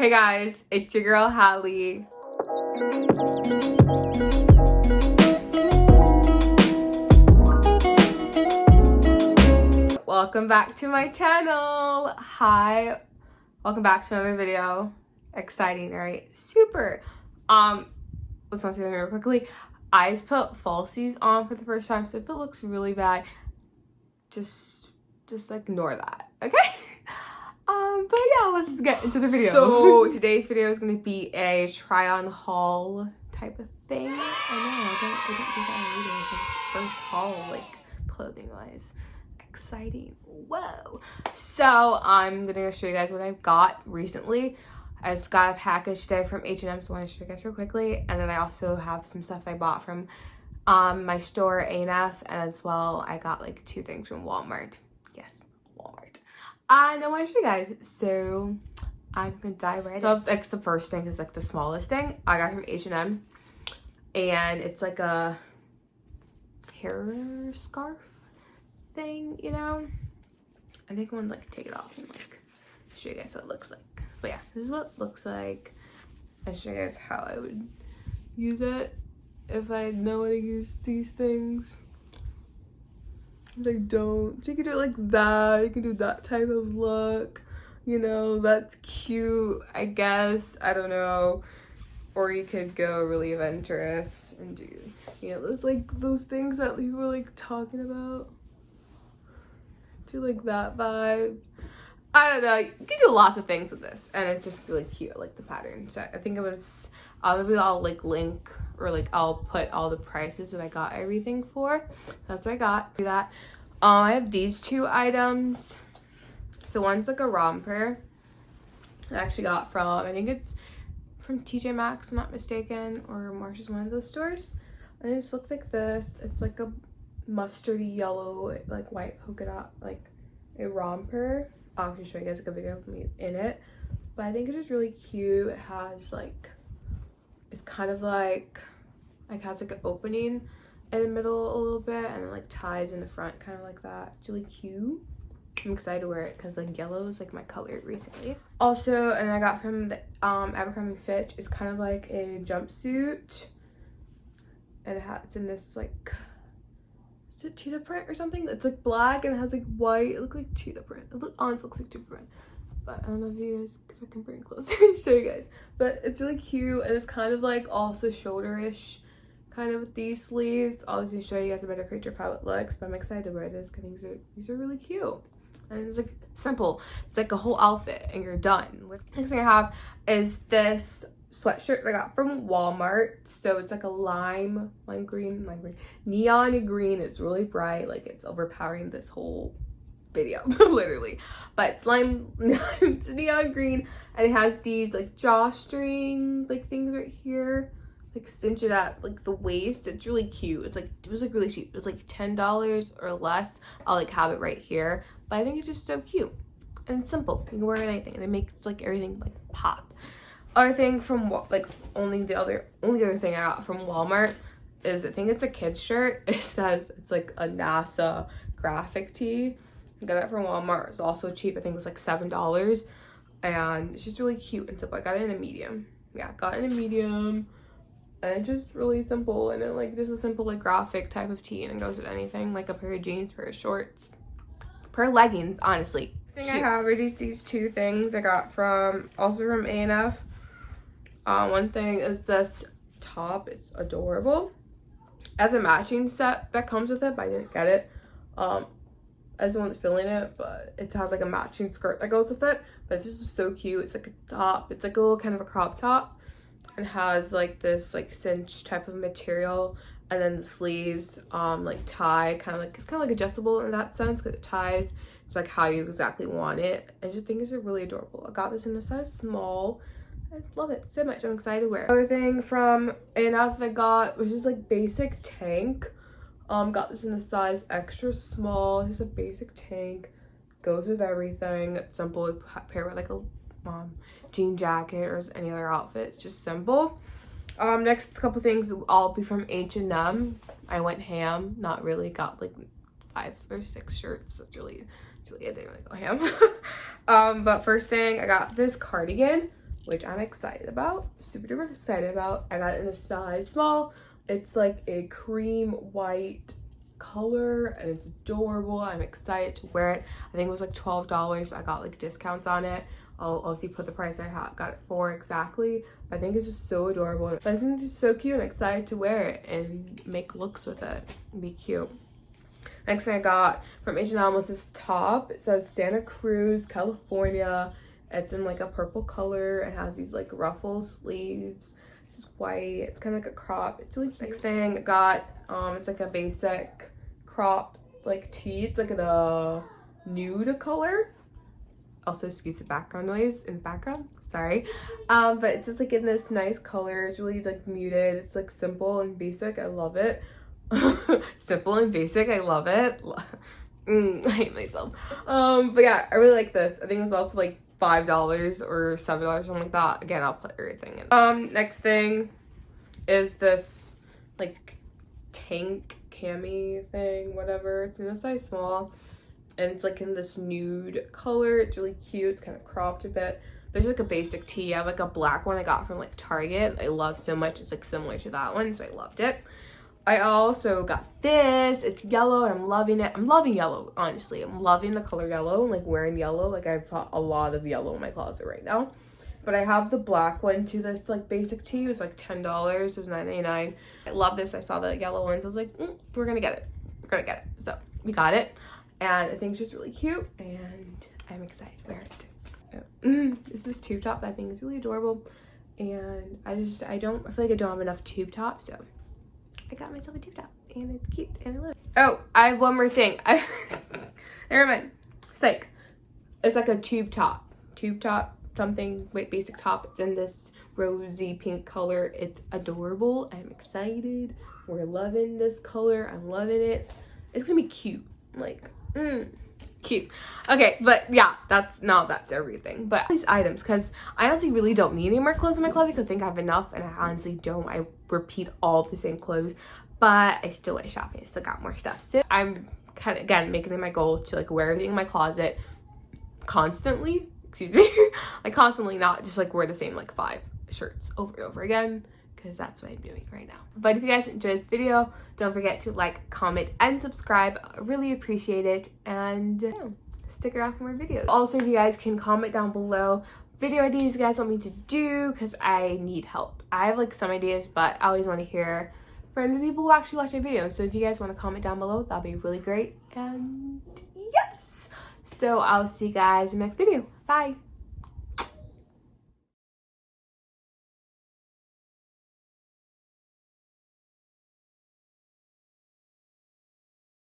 Hey guys, it's your girl Hallie. Welcome back to my channel. Hi, welcome back to another video. Exciting, right? Super. Let's not say that real quickly. I just put falsies on for the first time, so if it looks really bad, just ignore that, okay? But yeah, let's just get into the video. So today's video is going to be a try on haul type of thing. I know, I don't do that in videos. Like first haul, like clothing wise. Exciting. Whoa. So I'm gonna show you guys what I've got recently. I just got a package today from H&M, so I want to show you guys real quickly. And then I also have some stuff I bought from my store A&F, and as well I got like 2 things from Walmart. Yes, Walmart. And I want to show you guys, so I'm gonna dive right in. So like the first thing is like the smallest thing I got from H&M, and it's like a hair scarf thing, you know. I think I'm gonna like take it off and like show you guys what it looks like. But yeah, this is what it looks like. I'll show you guys how I would use it if I know how to use these things. I don't. So you can do it like that. You can do that type of look. You know, that's cute, I guess. I don't know. Or you could go really adventurous and do, you know, those like those things that people were like talking about. Do like that vibe. I don't know. You can do lots of things with this, and it's just really cute. I like the pattern. So I think it was. Maybe I'll like link or like I'll put all the prices that I got everything for. So that's what I got. Do that. I have these 2 items. So one's like a romper. I actually got from, I think it's from tjmaxx, I'm not mistaken, or Marshall's, one of those stores. And it just looks like this. It's like a mustardy yellow, like white polka dot, like a romper. I'll actually show you guys like a video of me in it. But I think it's just really cute. It has like, it's kind of like has like an opening in the middle a little bit, and then like ties in the front, kind of like that. It's really cute. I'm excited to wear it because like yellow is like my color recently. Also, and I got from the Abercrombie Fitch, is kind of like a jumpsuit, and it's in this like, is it cheetah print or something? It's like black and it has like white. It looks like cheetah print. It honestly looks like cheetah print. But I don't know if you guys, if I can bring it closer and show you guys. But it's really cute, and it's kind of like also shoulder-ish, kind of with these sleeves. I'll just show you guys a better picture of how it looks. But I'm excited to wear this because these are really cute, and it's like simple. It's like a whole outfit, and you're done. Next thing I have is this sweatshirt I got from Walmart. So it's like a lime green, neon green. It's really bright, like it's overpowering this whole video literally, but it's it's neon green, and it has these like drawstring like things right here, like cinch it at like the waist. It's really cute. It was like really cheap. It was like $10 or less. I'll like have it right here, but I think it's just so cute and it's simple. You can wear anything, and it makes like everything like pop. Other thing from like only the other thing I got from Walmart is, I think it's a kid's shirt. It says it's like a NASA graphic tee. I got that from Walmart. It's also cheap. I think it was like $7, and it's just really cute and simple. I got it in a medium. Yeah, got it in a medium, and it's just really simple, and it like just a simple like graphic type of tee, and it goes with anything, like a pair of jeans, pair of shorts, pair of leggings. Honestly, I think I have are these 2 things I got from A&F. One thing is this top. It's adorable. As a matching set that comes with it, but I didn't get it. I just wasn't feeling it, but it has like a matching skirt that goes with it. But it's just so cute. It's like a top. It's like a little kind of a crop top, and has like this like cinch type of material, and then the sleeves like tie, kind of like, it's kind of like adjustable in that sense because it ties. It's like how you exactly want it. I just think it's really adorable. I got this in a size small. I just love it so much. I'm excited to wear it. Other thing from A&F I got was just like basic tank. Got this in a size extra small. Just a basic tank, goes with everything. It's simple. Pair with like a jean jacket or any other outfit. It's just simple. Next couple things all be from H&M. I went ham. Not really. Got like 5 or 6 shirts. That's really I didn't really go ham. But first thing, I got this cardigan. which I'm excited about, super duper excited about. I got it in a size small. It's like a cream white color and it's adorable. I'm excited to wear it. I think it was like $12. I got like discounts on it. I'll obviously put the price I got it for exactly. But I think it's just so adorable. I think it's just so cute. I'm excited to wear it and make looks with it and be cute. Next thing I got from H&M was this top. It says Santa Cruz, California. It's in like a purple color. It has these like ruffle sleeves. It's white. It's kind of like a crop. It's really cute. Next thing I got, it's like a basic crop like tee. It's like a nude color. Also, excuse the background noise in the background. Sorry. But it's just like in this nice color. It's really like muted. It's like simple and basic. I love it. Simple and basic. I love it. I hate myself. But yeah, I really like this. I think it was also like $5 or $7, something like that. Again, I'll put everything in. Next thing is this like tank cami thing, whatever. It's in a size small and it's like in this nude color. It's really cute. It's kind of cropped a bit. There's like a basic tee. I have like a black one I got from like Target. I love so much. It's like similar to that one, so I loved it. I also got this. It's yellow. I'm loving it. I'm loving yellow, honestly. I'm loving the color yellow. I'm like wearing yellow. Like I've got a lot of yellow in my closet right now. But I have the black one to this like basic tee. It was like $10. It was $9.99. I love this. I saw the yellow ones. I was like, we're gonna get it. We're gonna get it. So we got it. And I think it's just really cute. And I'm excited to wear it. This is tube top that I think is really adorable. And I feel like I don't have enough tube top, so I got myself a tube top and it's cute and I love it. Oh, I have one more thing. Never mind. It's like a tube top something. Wait, basic top. It's in this rosy pink color. It's adorable. I'm excited. We're loving this color. I'm loving it. It's gonna be cute. Like, cute. Okay, but yeah, that's everything. But these items, because I honestly really don't need any more clothes in my closet because I think I have enough, and I honestly don't. I repeat all the same clothes, but I still went shopping. I still got more stuff. So I'm kind of, again, making it my goal to like wear everything in my closet constantly. Excuse me. Like constantly, not just like wear the same like 5 shirts over and over again, because that's what I'm doing right now. But if you guys enjoyed this video, don't forget to like, comment, and subscribe. I really appreciate it. And yeah, stick around for more videos. Also, if you guys can comment down below video ideas you guys want me to do, because I need help. I have like some ideas, but I always want to hear from the people who actually watch my videos. So if you guys want to comment down below, that'll be really great. And yes! So I'll see you guys in the next video. Bye!